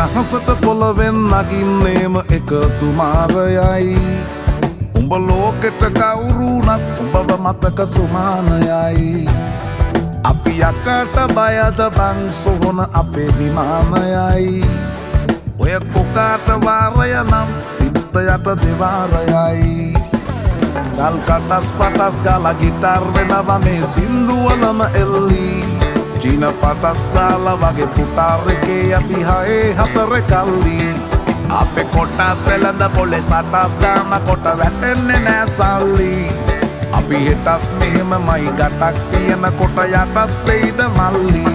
අහසට පොළවෙන් නගින්නේම එකතු මාරයයි උඹ ලෝකෙට කවුරුනත් උඹව මතක සුමානයයි අපි යකට බයද බං සොහොන අපේ විමානයයි ඔය කොකාට වාරය නම් පිත්ත යට දෙවාරයයි ගල් කටස් පටස් ගාලා ගිටාර් වෙනවා මේ සින්දුවලම එල්ලි චීන පටස් දාලා වගේ පුටාර් එකේ අපි හයේ හතර කල්ලි අපේ කොටස් වෙලඳ පොලේ සටස් ගාන කොට වැටෙන්නේ නෑ සල්ලි අපි හෙටත් මෙහෙමමයි ගටක් තියෙන කොට යටත් වෙයිද මල්ලි